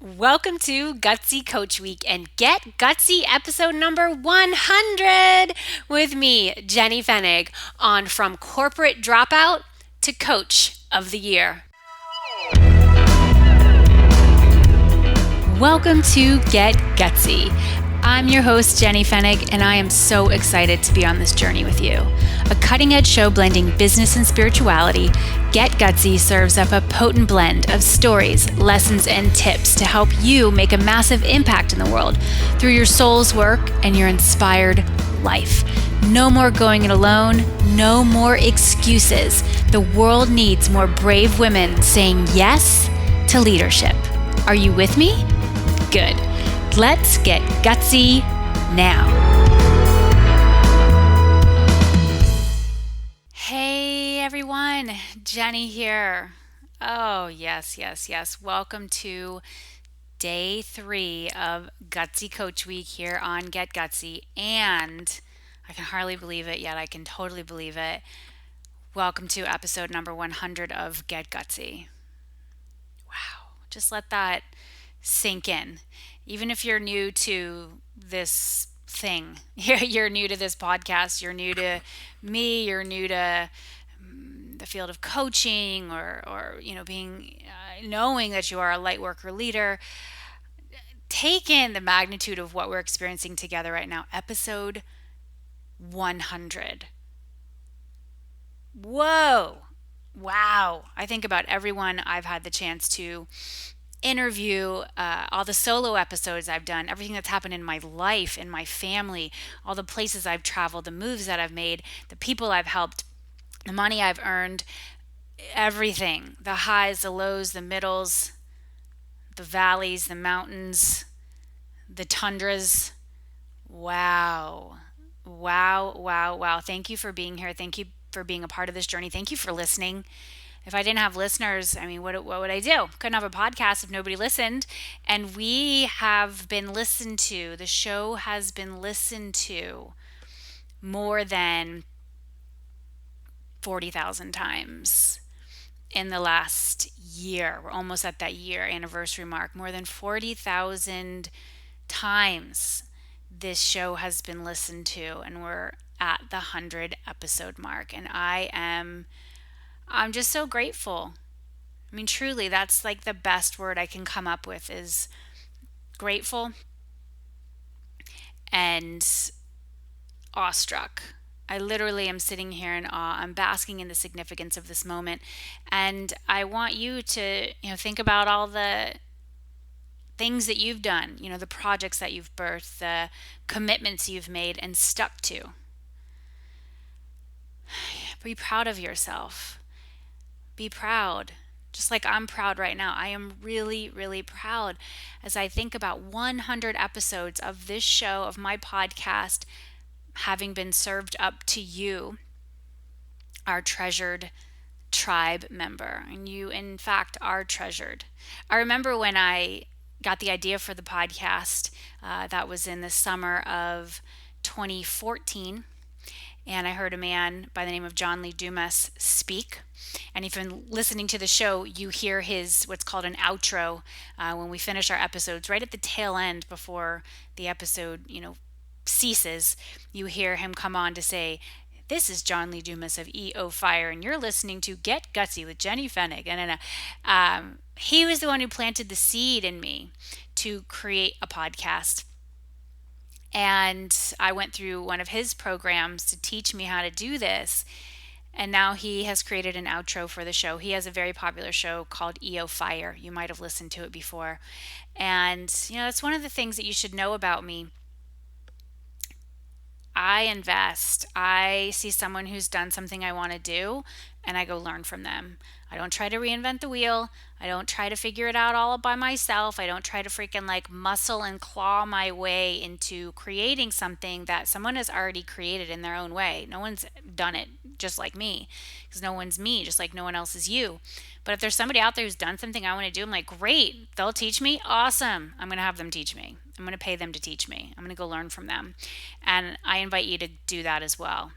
Welcome to Gutsy Coach Week and Get Gutsy episode number 100 with me, Jenny Fenig, on From Corporate Dropout to Coach of the Year. Welcome to Get Gutsy. I'm your host, Jenny Fenig, and I am so excited to be on this journey with you. A cutting-edge show blending business and spirituality, Get Gutsy serves up a potent blend of stories, lessons, and tips to help you make a massive impact in the world through your soul's work and your inspired life. No more going it alone, no more excuses. The world needs more brave women saying yes to leadership. Are you with me? Good. Let's get gutsy now. Hey everyone, Jenny here. Oh, yes. Welcome to day 3 of Gutsy Coach Week here on Get Gutsy. And I can hardly believe it, yet I can totally believe it. Welcome to episode number 100 of Get Gutsy. Wow, just let that sink in. Even if you're new to this thing, you're new to this podcast, you're new to me, you're new to the field of coaching or being knowing that you are a lightworker leader, take in the magnitude of what we're experiencing together right now. Episode 100. Whoa. Wow. I think about everyone I've had the chance to interview, all the solo episodes I've done, everything that's happened in my life, in my family, all the places I've traveled, the moves that I've made, the people I've helped, the money I've earned, everything, the highs, the lows, the middles, the valleys, the mountains, the tundras. Wow. Thank you for being here. Thank you for being a part of this journey. Thank you for listening. If I didn't have listeners, what would I do? Couldn't have a podcast if nobody listened. And we have been listened to. The show has been listened to more than 40,000 times in the last year. We're almost at that year anniversary mark. More than 40,000 times this show has been listened to, and we're at the 100 episode mark. And I'm just so grateful. Truly, that's like the best word I can come up with is grateful and awestruck. I literally am sitting here in awe. I'm basking in the significance of this moment. And I want you to, think about all the things that you've done, the projects that you've birthed, the commitments you've made and stuck to. Be proud of yourself. Be proud. Just like I'm proud right now. I am really, really proud as I think about 100 episodes of this show, of my podcast, having been served up to you, our treasured tribe member. And you, in fact, are treasured. I remember when I got the idea for the podcast, that was in the summer of 2014. And I heard a man by the name of John Lee Dumas speak. And if you've been listening to the show, you hear his what's called an outro when we finish our episodes. Right at the tail end, before the episode, ceases, you hear him come on to say, "This is John Lee Dumas of EO Fire, and you're listening to Get Gutsy with Jenny Fenig." And he was the one who planted the seed in me to create a podcast. And I went through one of his programs to teach me how to do this. And now he has created an outro for the show. He has a very popular show called EO Fire. You might have listened to it before. And, that's one of the things that you should know about me. I invest. I see someone who's done something I want to do, and I go learn from them. I don't try to reinvent the wheel. I don't try to figure it out all by myself. I don't try to freaking muscle and claw my way into creating something that someone has already created in their own way. No one's done it just like me, because no one's me, just like no one else is you. But if there's somebody out there who's done something I want to do, I'm like, great, they'll teach me. Awesome. I'm going to have them teach me. I'm going to pay them to teach me. I'm going to go learn from them. And I invite you to do that as well.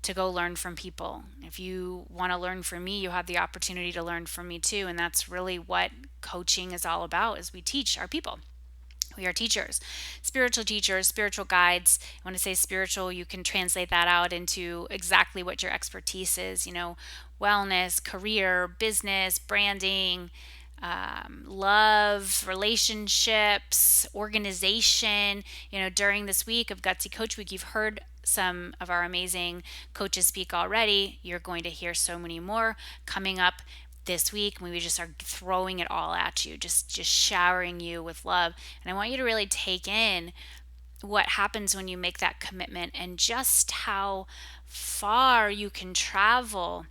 to go learn from people. If you want to learn from me, you have the opportunity to learn from me too. And that's really what coaching is all about, is we teach our people. We are teachers, spiritual guides. When I say spiritual, you can translate that out into exactly what your expertise is, wellness, career, business, branding, love, relationships, organization. During this week of Gutsy Coach Week, you've heard some of our amazing coaches speak already. You're going to hear so many more coming up this week. We just are throwing it all at you, just showering you with love. And I want you to really take in what happens when you make that commitment, and just how far you can travel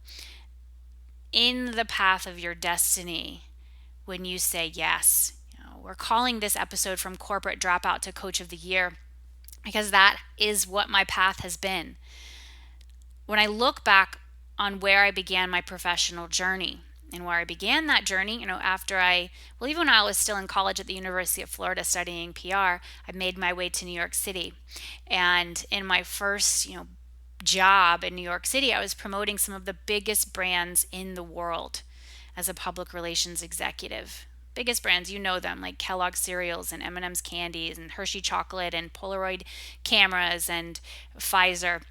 in the path of your destiny when you say yes. We're calling this episode From Corporate Dropout to Coach of the Year because that is what my path has been. When I look back on where I began my professional journey, and where I began that journey, even when I was still in college at the University of Florida studying PR, I made my way to New York City. And in my first, job in New York City, I was promoting some of the biggest brands in the world as a public relations executive. Biggest brands, you know them, like Kellogg's cereals and M&M's candies and Hershey chocolate and Polaroid cameras and Pfizer,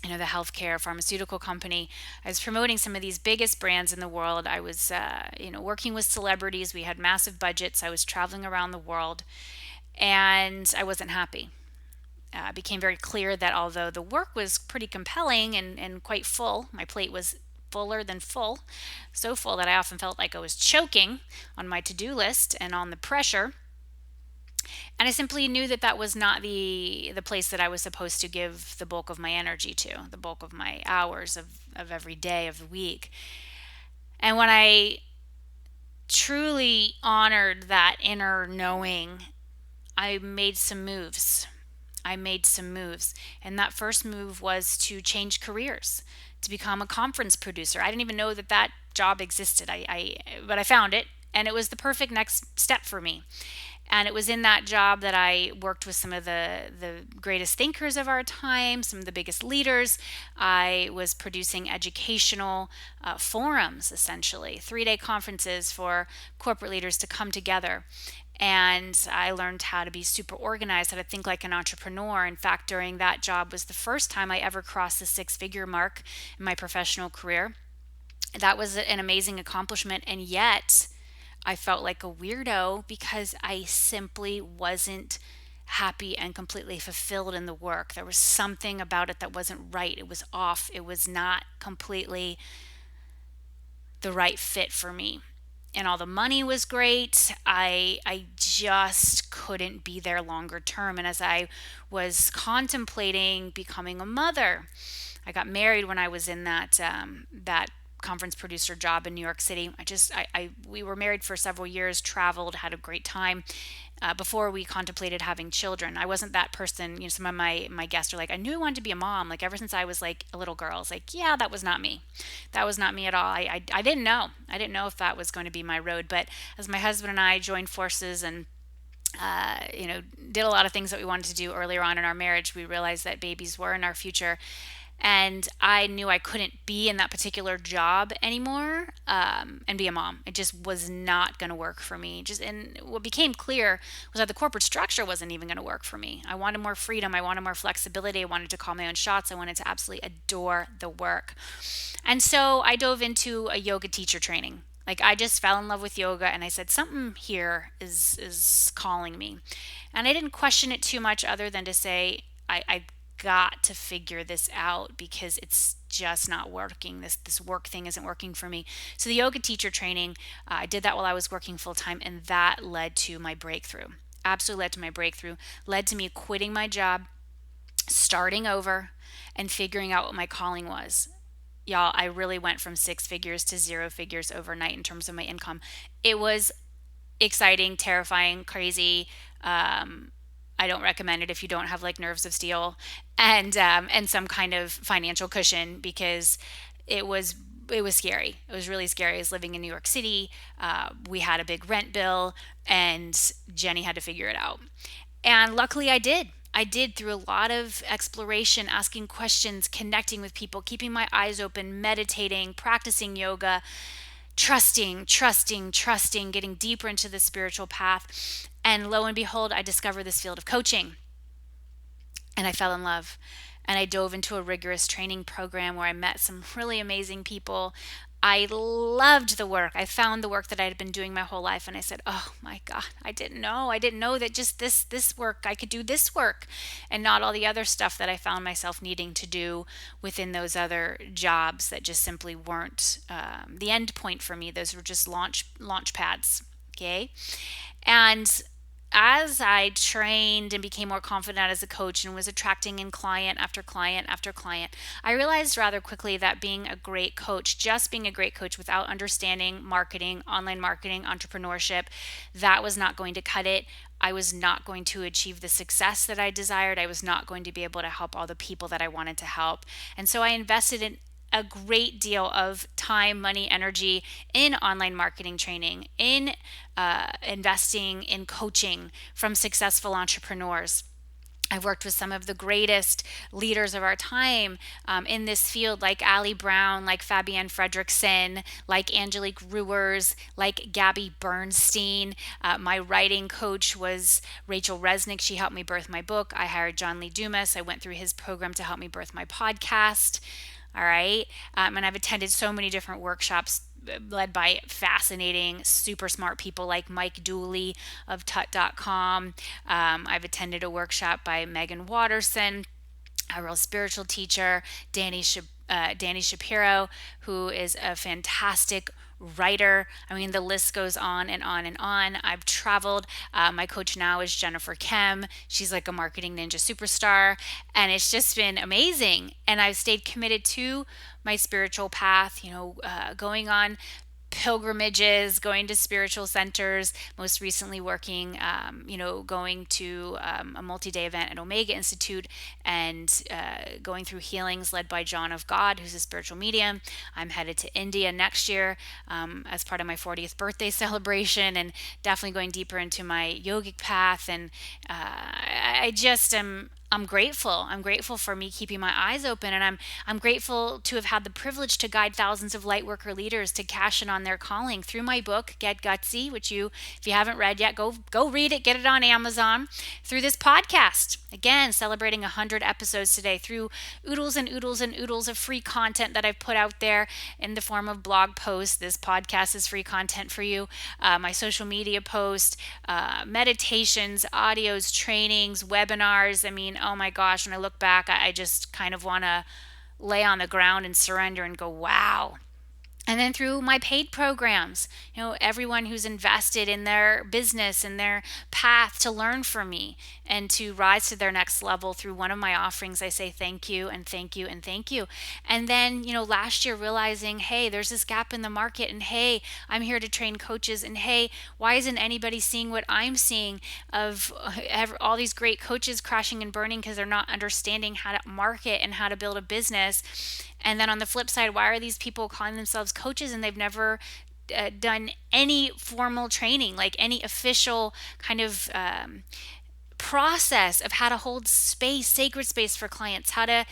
the healthcare pharmaceutical company. I was promoting some of these biggest brands in the world. I was, working with celebrities. We had massive budgets. I was traveling around the world, and I wasn't happy. It became very clear that although the work was pretty compelling and quite full, my plate was fuller than full, so full that I often felt like I was choking on my to-do list and on the pressure. And I simply knew that that was not the place that I was supposed to give the bulk of my energy to, the bulk of my hours of every day of the week. And when I truly honored that inner knowing, I made some moves. And that first move was to change careers, to become a conference producer. I didn't even know that job existed. But I found it, and it was the perfect next step for me. And it was in that job that I worked with some of the greatest thinkers of our time, some of the biggest leaders. I was producing educational forums, essentially, 3-day conferences for corporate leaders to come together. And I learned how to be super organized, how to think like an entrepreneur. In fact, during that job was the first time I ever crossed the 6-figure mark in my professional career. That was an amazing accomplishment. And yet I felt like a weirdo because I simply wasn't happy and completely fulfilled in the work. There was something about it that wasn't right. It was off. It was not completely the right fit for me. And all the money was great. I just couldn't be there longer term. And as I was contemplating becoming a mother, I got married when I was in that conference producer job in New York City. We were married for several years, traveled, had a great time before we contemplated having children. I wasn't that person. Some of my guests are like, I knew I wanted to be a mom. Like ever since I was like a little girl, I was like, yeah, that was not me. That was not me at all. I didn't know. I didn't know if that was going to be my road. But as my husband and I joined forces and did a lot of things that we wanted to do earlier on in our marriage, we realized that babies were in our future. And I knew I couldn't be in that particular job anymore and be a mom. It just was not going to work for me. And what became clear was that the corporate structure wasn't even going to work for me. I wanted more freedom. I wanted more flexibility. I wanted to call my own shots. I wanted to absolutely adore the work. And so I dove into a yoga teacher training. Like I just fell in love with yoga, and I said, something here is calling me. And I didn't question it too much other than to say, I got to figure this out because it's just not working. This work thing isn't working for me. So the yoga teacher training, I did that while I was working full time, and that led to my breakthrough. Absolutely led to my breakthrough. Led to me quitting my job, starting over, and figuring out what my calling was. Y'all, I really went from 6 figures to 0 figures overnight in terms of my income. It was exciting, terrifying, crazy. I don't recommend it if you don't have like nerves of steel and some kind of financial cushion, because it was scary. It was really scary. I was living in New York City. We had a big rent bill, and Jenny had to figure it out. And luckily I did. I did through a lot of exploration, asking questions, connecting with people, keeping my eyes open, meditating, practicing yoga, trusting, getting deeper into the spiritual path. And lo and behold, I discovered this field of coaching and I fell in love. And I dove into a rigorous training program where I met some really amazing people. I loved the work. I found the work that I had been doing my whole life, and I said, "Oh my God, I didn't know. I didn't know that just this work, I could do this work, and not all the other stuff that I found myself needing to do within those other jobs that just simply weren't the end point for me. Those were just launch pads." Okay, and as I trained and became more confident as a coach and was attracting in client after client after client, I realized rather quickly that being a great coach, just being a great coach without understanding marketing, online marketing, entrepreneurship, that was not going to cut it. I was not going to achieve the success that I desired. I was not going to be able to help all the people that I wanted to help. And so I invested in a great deal of time, money, energy in online marketing training, in investing in coaching from successful entrepreneurs. I've worked with some of the greatest leaders of our time in this field, like Ali Brown, like Fabienne Fredrickson, like Angelique Ruers, like Gabby Bernstein. My writing coach was Rachel Resnick. She helped me birth my book. I hired John Lee Dumas. I went through his program to help me birth my podcast. All right. And I've attended so many different workshops led by fascinating, super smart people like Mike Dooley of Tut.com. I've attended a workshop by Megan Watterson, a real spiritual teacher, Danny Shapiro, who is a fantastic writer. I mean, the list goes on and on and on. I've traveled. My coach now is Jennifer Kem. She's like a marketing ninja superstar. And it's just been amazing. And I've stayed committed to my spiritual path, going on pilgrimages, going to spiritual centers, most recently working, going to a multi-day event at Omega Institute and going through healings led by John of God, who's a spiritual medium. I'm headed to India next year as part of my 40th birthday celebration, and definitely going deeper into my yogic path. And I just am I'm grateful. I'm grateful for me keeping my eyes open, and I'm grateful to have had the privilege to guide thousands of lightworker leaders to cash in on their calling through my book, Get Gutsy, which if you haven't read yet, go read it, get it on Amazon. Through this podcast, again, celebrating 100 episodes today, through oodles and oodles and oodles of free content that I've put out there in the form of blog posts. This podcast is free content for you. My social media posts, meditations, audios, trainings, webinars. I mean, oh my gosh, when I look back, I just kind of want to lay on the ground and surrender and go, wow. And then through my paid programs, everyone who's invested in their business and their path to learn from me and to rise to their next level through one of my offerings, I say thank you and thank you and thank you. And then, last year realizing, hey, there's this gap in the market, and hey, I'm here to train coaches, and hey, why isn't anybody seeing what I'm seeing of all these great coaches crashing and burning because they're not understanding how to market and how to build a business? And then on the flip side, why are these people calling themselves coaches and they've never done any formal training, like any official kind of process of how to hold space, sacred space for clients, how to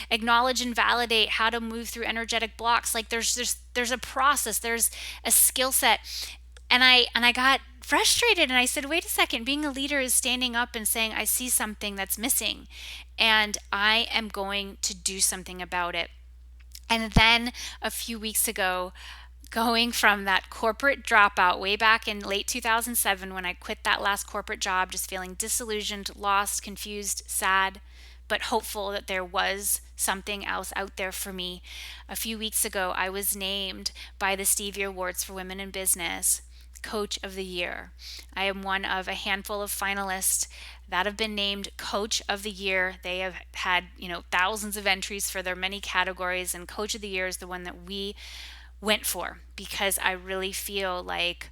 acknowledge and validate, how to move through energetic blocks. Like there's a process, there's a skill set. And I got frustrated, and I said, wait a second, being a leader is standing up and saying, I see something that's missing and I am going to do something about it. And then a few weeks ago, going from that corporate dropout way back in late 2007, when I quit that last corporate job, just feeling disillusioned, lost, confused, sad, but hopeful that there was something else out there for me. A few weeks ago, I was named by the Stevie Awards for Women in Business Coach of the Year. I am one of a handful of finalists that have been named Coach of the Year. They have had, thousands of entries for their many categories, and Coach of the Year is the one that we went for because I really feel like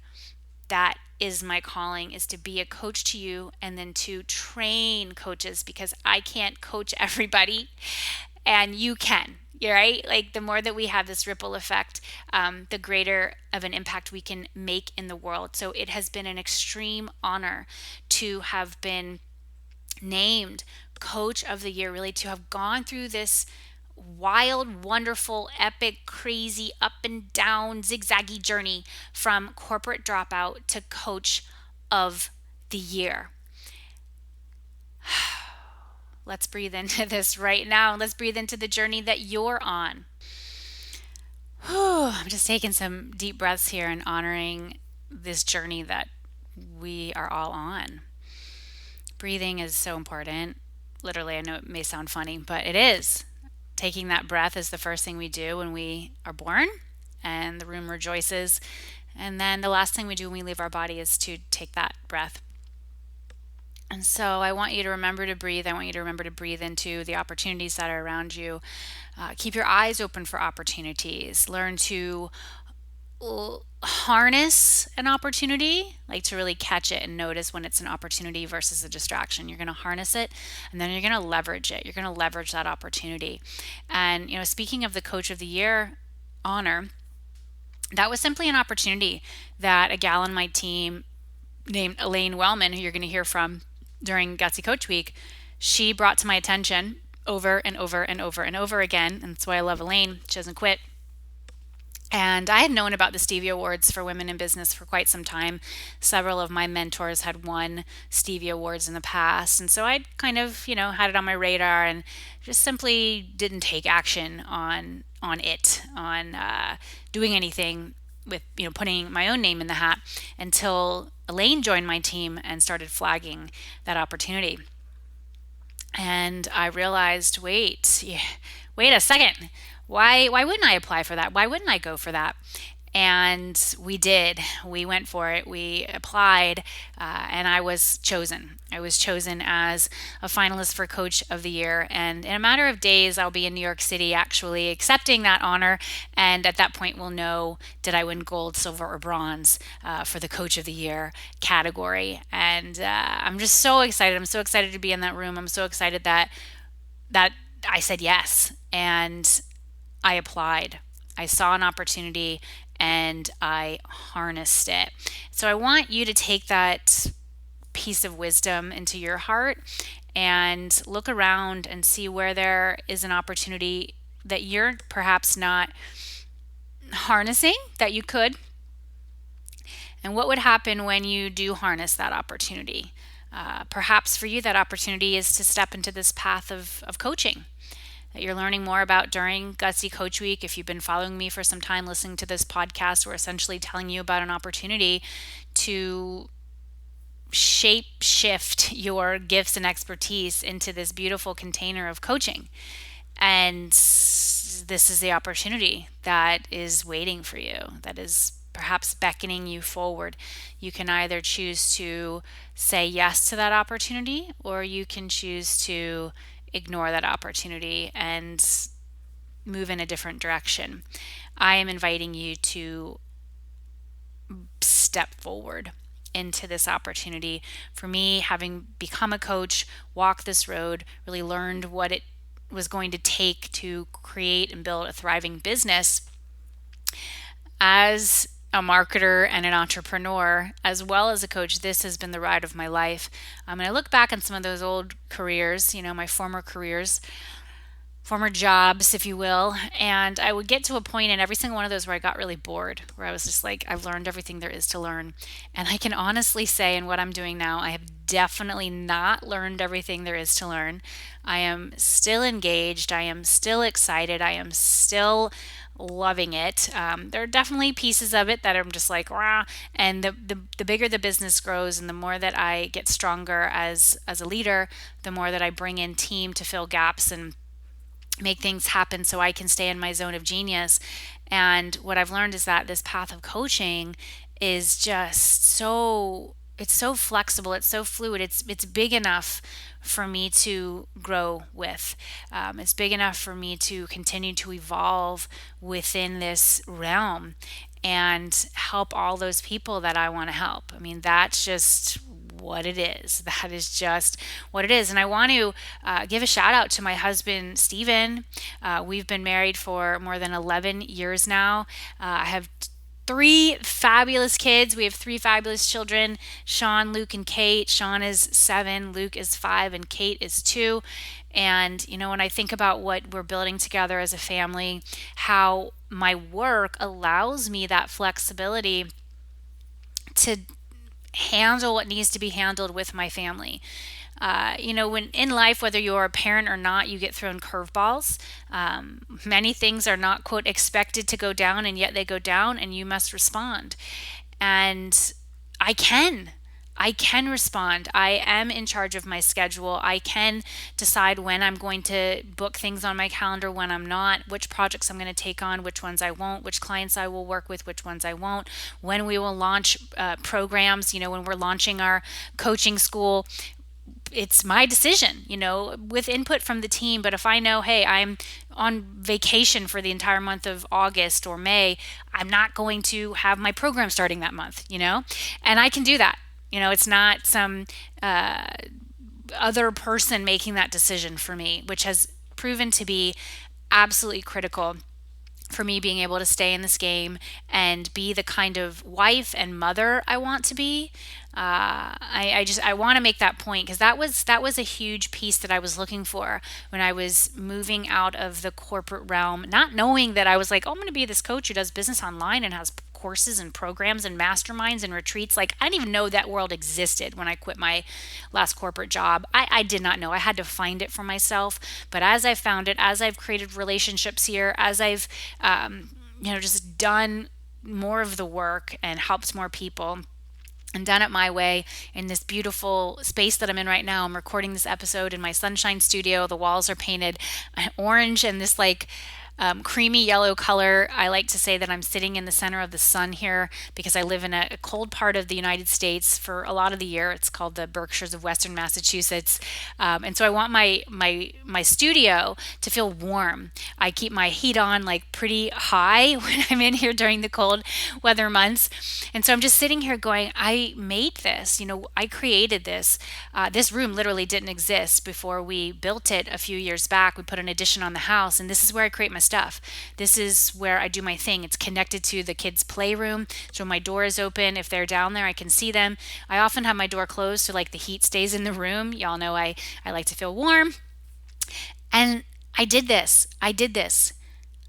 that is my calling, is to be a coach to you and then to train coaches, because I can't coach everybody and you can. You're right. Like the more that we have this ripple effect, the greater of an impact we can make in the world. So it has been an extreme honor to have been named Coach of the Year, really to have gone through this wild, wonderful, epic, crazy, up and down, zigzaggy journey from corporate dropout to Coach of the Year. Let's breathe into this right now. Let's breathe into the journey that you're on. Whew, I'm just taking some deep breaths here and honoring this journey that we are all on. Breathing is so important. Literally, I know it may sound funny, but it is. Taking that breath is the first thing we do when we are born, and the room rejoices. And then the last thing we do when we leave our body is to take that breath. And so I want you to remember to breathe. I want you to remember to breathe into the opportunities that are around you. Keep your eyes open for opportunities. Learn to harness an opportunity, like to really catch it and notice when it's an opportunity versus a distraction. You're going to harness it and then you're going to leverage it. You're going to leverage that opportunity. And, speaking of the Coach of the Year honor, that was simply an opportunity that a gal on my team named Elaine Wellman, who you're going to hear from during Gutsy Coach Week, she brought to my attention over and over and over and over again. And that's why I love Elaine. She doesn't quit. And I had known about the Stevie Awards for women in business for quite some time. Several of my mentors had won Stevie Awards in the past. And so I'd kind of, had it on my radar and just simply didn't take action on it, on doing anything with, putting my own name in the hat until Elaine joined my team and started flagging that opportunity. And I realized, wait a second. Why wouldn't I apply for that? Why wouldn't I go for that? And we did. We went for it. We applied, and I was chosen. I was chosen as a finalist for Coach of the Year. And in a matter of days, I'll be in New York City actually accepting that honor. And at that point, we'll know, did I win gold, silver, or bronze for the Coach of the Year category. And I'm just so excited. I'm so excited to be in that room. I'm so excited that I said yes. And I applied. I saw an opportunity and I harnessed it. So I want you to take that piece of wisdom into your heart and look around and see where there is an opportunity that you're perhaps not harnessing that you could. And what would happen when you do harness that opportunity? Perhaps for you, that opportunity is to step into this path of coaching that you're learning more about during Gutsy Coach Week. If you've been following me for some time, listening to this podcast, we're essentially telling you about an opportunity to shape shift your gifts and expertise into this beautiful container of coaching. And this is the opportunity that is waiting for you, that is perhaps beckoning you forward. You can either choose to say yes to that opportunity, or you can choose to ignore that opportunity and move in a different direction. I am inviting you to step forward into this opportunity. For me, having become a coach, walked this road, really learned what it was going to take to create and build a thriving business. As a marketer and an entrepreneur, as well as a coach, this has been the ride of my life. And I look back on some of those old careers, my former careers, former jobs, if you will, and I would get to a point in every single one of those where I got really bored, where I was just like, I've learned everything there is to learn. And I can honestly say, in what I'm doing now, I have definitely not learned everything there is to learn. I am still engaged. I am still excited. I am still loving it. There are definitely pieces of it that I'm just like, rah. And the bigger the business grows and the more that I get stronger as a leader, the more that I bring in team to fill gaps and make things happen so I can stay in my zone of genius. And what I've learned is that this path of coaching is just it's so flexible, it's so fluid, it's big enough for me to grow with. It's big enough for me to continue to evolve within this realm and help all those people that I want to help. I mean, that's just what it is. That is just what it is. And I want to give a shout out to my husband, Steven. We've been married for more than 11 years now. I have three fabulous kids. We have three fabulous children: Sean, Luke, and Kate. Sean is 7, Luke is 5, and Kate is 2. And, when I think about what we're building together as a family, how my work allows me that flexibility to handle what needs to be handled with my family. When in life, whether you're a parent or not, you get thrown curveballs. Many things are not, quote, expected to go down, and yet they go down, and you must respond. And I can. I can respond. I am in charge of my schedule. I can decide when I'm going to book things on my calendar, when I'm not, which projects I'm going to take on, which ones I won't, which clients I will work with, which ones I won't, when we will launch programs. When we're launching our coaching school, it's my decision, with input from the team. But if I know, hey, I'm on vacation for the entire month of August or May, I'm not going to have my program starting that month, and I can do that. It's not some other person making that decision for me, which has proven to be absolutely critical for me being able to stay in this game and be the kind of wife and mother I want to be. I want to make that point, because that was a huge piece that I was looking for when I was moving out of the corporate realm, not knowing that I was like, oh, I'm going to be this coach who does business online and has courses and programs and masterminds and retreats. Like, I didn't even know that world existed when I quit my last corporate job. I did not know. I had to find it for myself. But as I found it, as I've created relationships here, as I've just done more of the work and helped more people and done it my way in this beautiful space that I'm in right now. I'm recording this episode in my sunshine studio. The walls are painted orange and this creamy yellow color. I like to say that I'm sitting in the center of the sun here because I live in a cold part of the United States for a lot of the year. It's called the Berkshires of Western Massachusetts, and so I want my studio to feel warm. I keep my heat on pretty high when I'm in here during the cold weather months, and so I'm just sitting here going, I made this. I created this. This room literally didn't exist before we built it a few years back. We put an addition on the house, and this is where I create my stuff. This is where I do my thing. It's connected to the kids' playroom. So my door is open. If they're down there, I can see them. I often have my door closed so the heat stays in the room. Y'all know I like to feel warm. And I did this. I did this.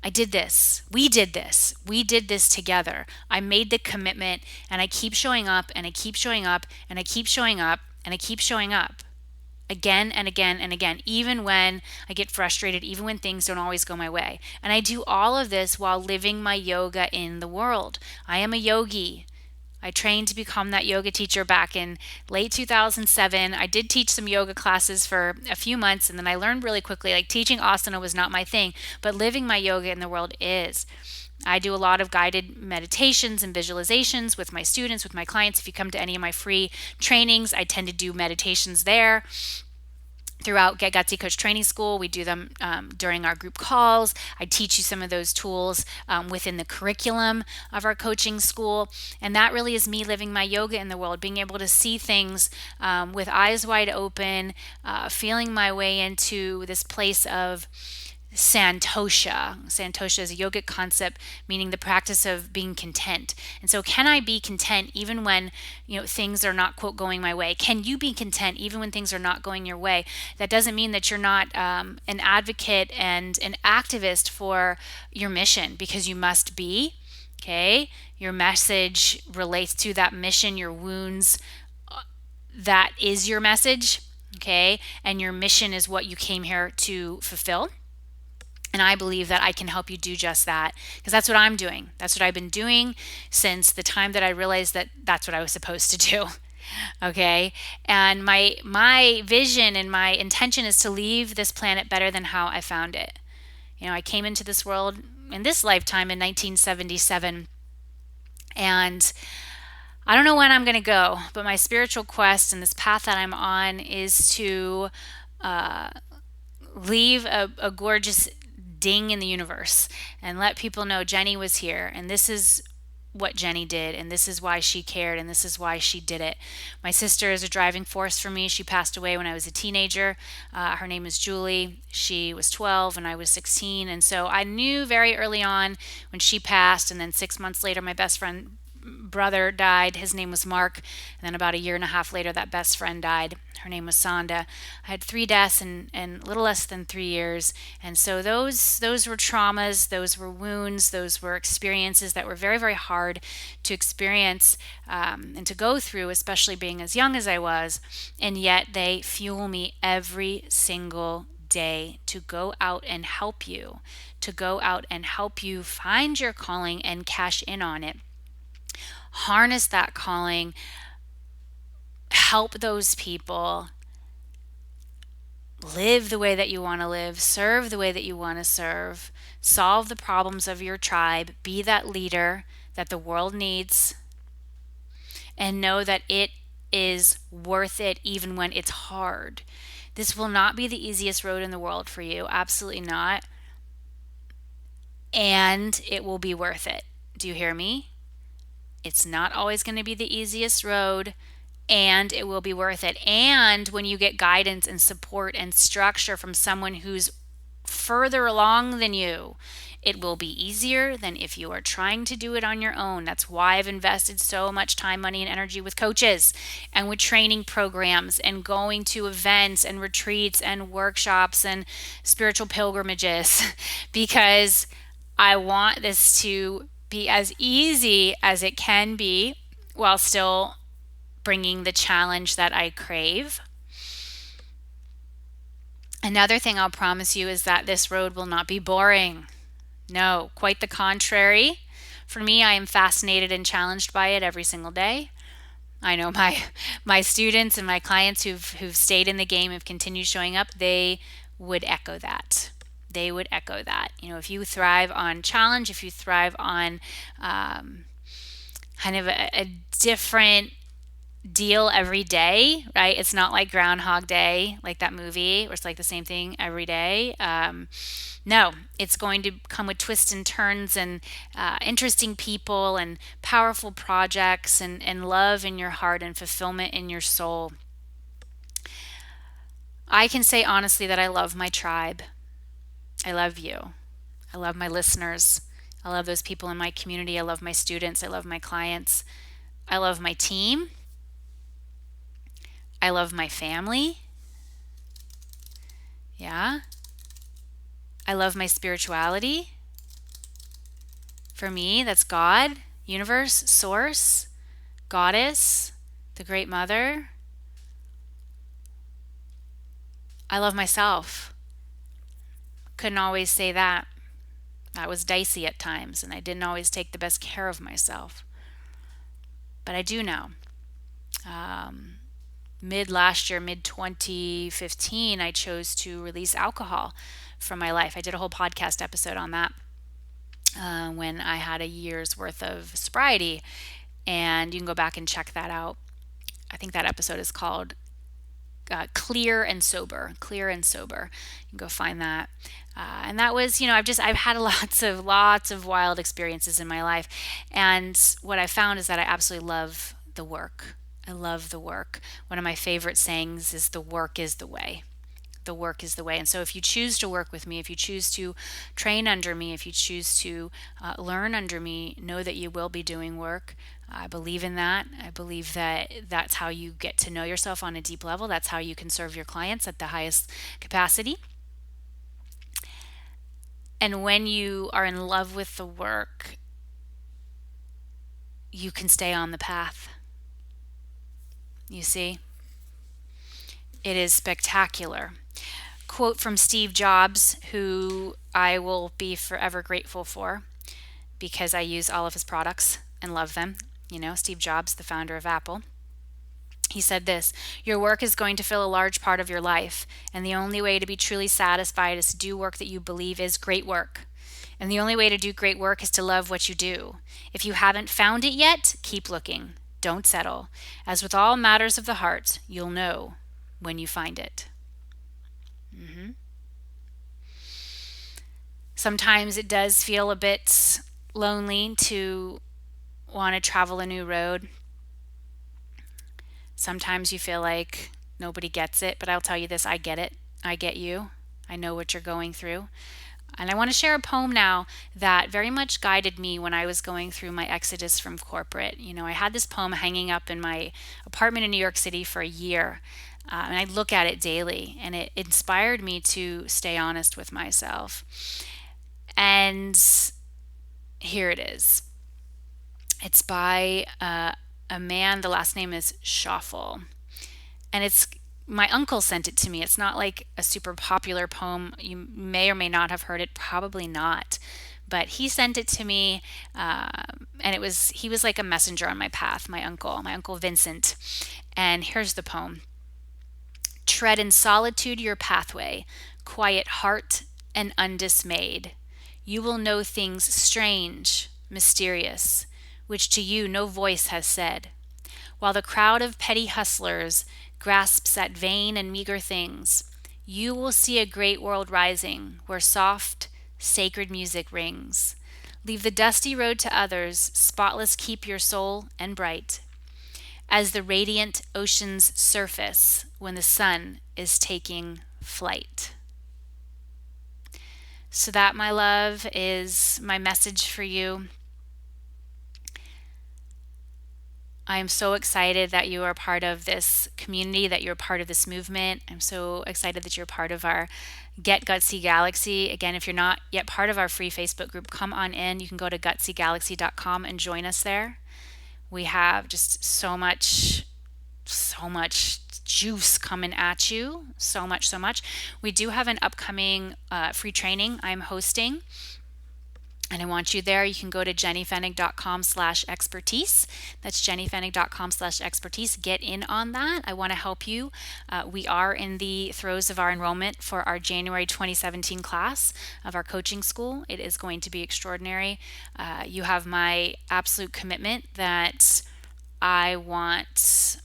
I did this. We did this. We did this together. I made the commitment, and I keep showing up, and I keep showing up, and I keep showing up, and I keep showing up. Again and again and again, even when I get frustrated, even when things don't always go my way. And I do all of this while living my yoga in the world. I am a yogi. I trained to become that yoga teacher back in late 2007. I did teach some yoga classes for a few months, and then I learned really quickly, teaching asana was not my thing, but living my yoga in the world is. I do a lot of guided meditations and visualizations with my students, with my clients. If you come to any of my free trainings, I tend to do meditations there. Throughout Get Gutsy Coach Training School, we do them during our group calls. I teach you some of those tools within the curriculum of our coaching school. And that really is me living my yoga in the world, being able to see things with eyes wide open, feeling my way into this place of Santosha. Santosha is a yogic concept meaning the practice of being content. And so can I be content even when things are not, quote, going my way? Can you be content even when things are not going your way? That doesn't mean that you're not an advocate and an activist for your mission, because you must be. Okay? Your message relates to that mission, your wounds. That is your message. Okay? And your mission is what you came here to fulfill. And I believe that I can help you do just that, because that's what I'm doing. That's what I've been doing since the time that I realized that that's what I was supposed to do. Okay. And my vision and my intention is to leave this planet better than how I found it. I came into this world in this lifetime in 1977, and I don't know when I'm going to go, but my spiritual quest and this path that I'm on is to leave a gorgeous ding in the universe and let people know Jenny was here, and this is what Jenny did, and this is why she cared, and this is why she did it. My sister is a driving force for me. She passed away when I was a teenager. Her name is Julie. She was 12 and I was 16. And so I knew very early on when she passed, and then 6 months later, my best friend brother died. His name was Mark. And then about a year and a half later, that best friend died. Her name was Sonda. I had three deaths in a little less than 3 years. And so those were traumas, those were wounds, those were experiences that were very, very hard to experience and to go through, especially being as young as I was. And yet they fuel me every single day to go out and help you, to go out and help you find your calling and cash in on it. Harness that calling, help those people live the way that you want to live, serve the way that you want to serve, solve the problems of your tribe, be that leader that the world needs, and know that it is worth it even when it's hard. This will not be the easiest road in the world for you, absolutely not. And it will be worth it. Do you hear me? It's not always going to be the easiest road, and it will be worth it. And when you get guidance and support and structure from someone who's further along than you, it will be easier than if you are trying to do it on your own. That's why I've invested so much time, money, and energy with coaches and with training programs and going to events and retreats and workshops and spiritual pilgrimages because I want this to be as easy as it can be while still bringing the challenge that I crave. Another thing I'll promise you is that this road will not be boring. No, quite the contrary. For me, I am fascinated and challenged by it every single day. I know my students and my clients who've stayed in the game, have continued showing up, they would echo that. They would echo that. You know, if you thrive on challenge, if you thrive on kind of a different deal every day, right? It's not like Groundhog Day, like that movie, where it's like the same thing every day. No, it's going to come with twists and turns and interesting people and powerful projects and love in your heart and fulfillment in your soul. I can say honestly that I love my tribe. I love you. I love my listeners. I love those people in my community. I love my students. I love my clients. I love my team. I love my family. Yeah. I love my spirituality. For me, that's God, universe, source, goddess, the great mother. I love myself. Couldn't always say that. That was dicey at times, and I didn't always take the best care of myself. But I do now. Mid last year, mid 2015, I chose to release alcohol from my life. I did a whole podcast episode on that when I had a year's worth of sobriety, and you can go back and check that out. I think that episode is called Clear and Sober. Clear and Sober. You can go find that. And that was, I've had lots of wild experiences in my life, and what I found is that I absolutely love the work. I love the work. One of my favorite sayings is the work is the way. The work is the way. And so if you choose to work with me, if you choose to train under me, if you choose to learn under me, know that you will be doing work. I believe in that. I believe that that's how you get to know yourself on a deep level. That's how you can serve your clients at the highest capacity. And when you are in love with the work, you can stay on the path. You see? It is spectacular. Quote from Steve Jobs, who I will be forever grateful for because I use all of his products and love them. Steve Jobs, the founder of Apple. He said this: "Your work is going to fill a large part of your life, and the only way to be truly satisfied is to do work that you believe is great work. And the only way to do great work is to love what you do. If you haven't found it yet, keep looking. Don't settle. As with all matters of the heart, you'll know when you find it." Sometimes it does feel a bit lonely to want to travel a new road. Sometimes you feel like nobody gets it, but I'll tell you this, I get it. I get you. I know what you're going through. And I want to share a poem now that very much guided me when I was going through my exodus from corporate. I had this poem hanging up in my apartment in New York City for a year, and I look at it daily, and it inspired me to stay honest with myself. And here it is. It's by a man, the last name is Schaffel. And my uncle sent it to me. It's not like a super popular poem. You may or may not have heard it, probably not. But he sent it to me, and he was like a messenger on my path, my uncle Vincent. And here's the poem. Tread in solitude your pathway, quiet heart and undismayed. You will know things strange, mysterious, which to you no voice has said. While the crowd of petty hustlers grasps at vain and meager things, you will see a great world rising where soft, sacred music rings. Leave the dusty road to others, spotless keep your soul and bright, as the radiant ocean's surface when the sun is taking flight. So that, my love, is my message for you. I am so excited that you are part of this community, that you're part of this movement. I'm so excited that you're part of our Get Gutsy Galaxy. Again, if you're not yet part of our free Facebook group, come on in. You can go to gutsygalaxy.com and join us there. We have just so much juice coming at you. So much. We do have an upcoming free training I'm hosting, and I want you there. You can go to jennyfenig.com/expertise. That's jennyfenig.com/expertise. Get in on that. I want to help you. We are in the throes of our enrollment for our January 2017 class of our coaching school. It is going to be extraordinary. You have my absolute commitment that I want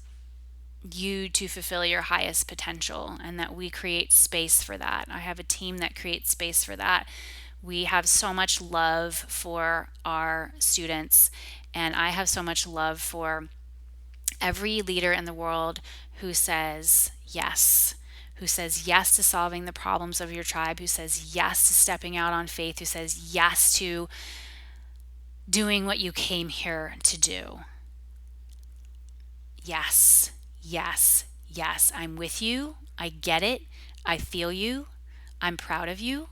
you to fulfill your highest potential, and that we create space for that. I have a team that creates space for that. We have so much love for our students, and I have so much love for every leader in the world who says yes to solving the problems of your tribe, who says yes to stepping out on faith, who says yes to doing what you came here to do. Yes. I'm with you. I get it. I feel you. I'm proud of you.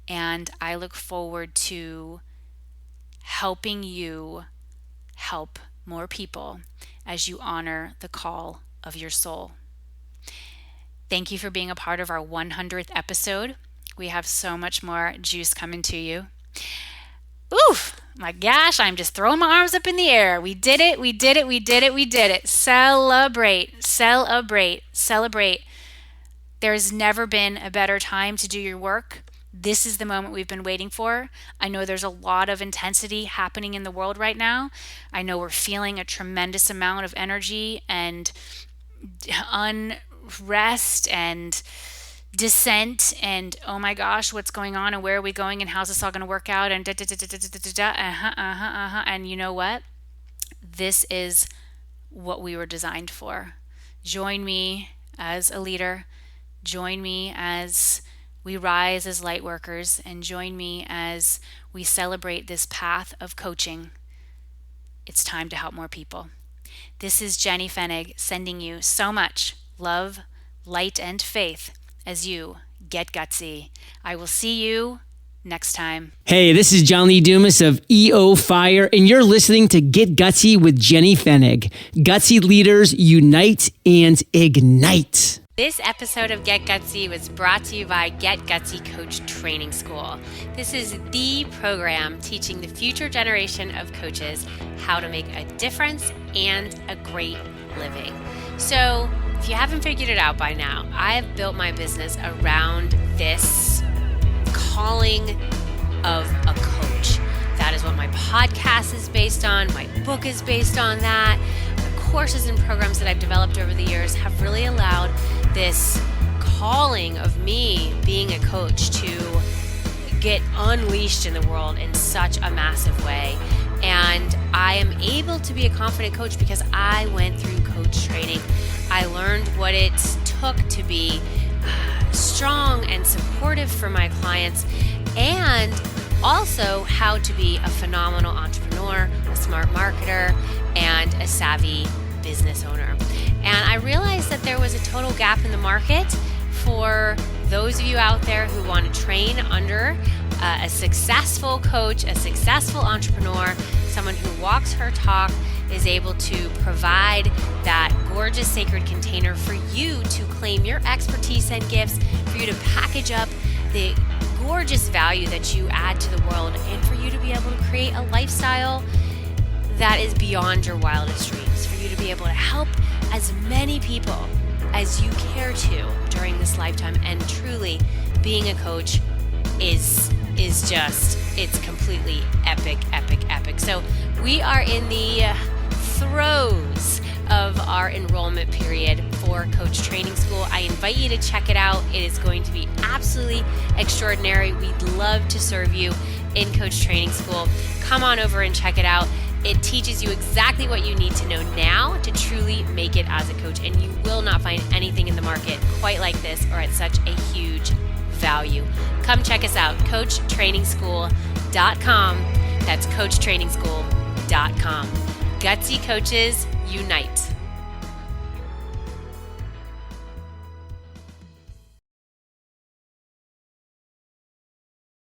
And I look forward to helping you help more people as you honor the call of your soul. Thank you for being a part of our 100th episode. We have so much more juice coming to you. Oof, my gosh, I'm just throwing my arms up in the air. We did it. Celebrate. There's never been a better time to do your work. This is the moment we've been waiting for. I know there's a lot of intensity happening in the world right now. I know we're feeling a tremendous amount of energy and unrest and dissent and oh my gosh, what's going on and where are we going and how's this all going to work out and and you know what? This is what we were designed for. Join me as a leader. Join me as we rise as light workers, and join me as we celebrate this path of coaching. It's time to help more people. This is Jenny Fenig sending you so much love, light, and faith as you get gutsy. I will see you next time. Hey, this is John Lee Dumas of EO Fire, and you're listening to Get Gutsy with Jenny Fenig. Gutsy leaders unite and ignite. This episode of Get Gutsy was brought to you by Get Gutsy Coach Training School. This is the program teaching the future generation of coaches how to make a difference and a great living. So, if you haven't figured it out by now, I have built my business around this calling of a coach. That is what my podcast is based on. My book is based on that. The courses and programs that I've developed over the years have really allowed this calling of me being a coach to get unleashed in the world in such a massive way. And I am able to be a confident coach because I went through coach training. I learned what it took to be strong and supportive for my clients, and also how to be a phenomenal entrepreneur, a smart marketer, and a savvy business owner. And I realized that there was a total gap in the market for those of you out there who want to train under a successful coach, a successful entrepreneur, someone who walks her talk, is able to provide that gorgeous sacred container for you to claim your expertise and gifts, for you to package up the gorgeous value that you add to the world, and for you to be able to create a lifestyle that is beyond your wildest dreams, for you to be able to help as many people as you care to during this lifetime. And truly, being a coach is just, it's completely epic. So we are in the throes of our enrollment period for Coach Training School. I invite you to check it out. It is going to be absolutely extraordinary. We'd love to serve you in Coach Training School. Come on over and check it out. It teaches you exactly what you need to know now to truly make it as a coach, and you will not find anything in the market quite like this or at such a huge value. Come check us out, coachtrainingschool.com. That's coachtrainingschool.com. Gutsy coaches unite.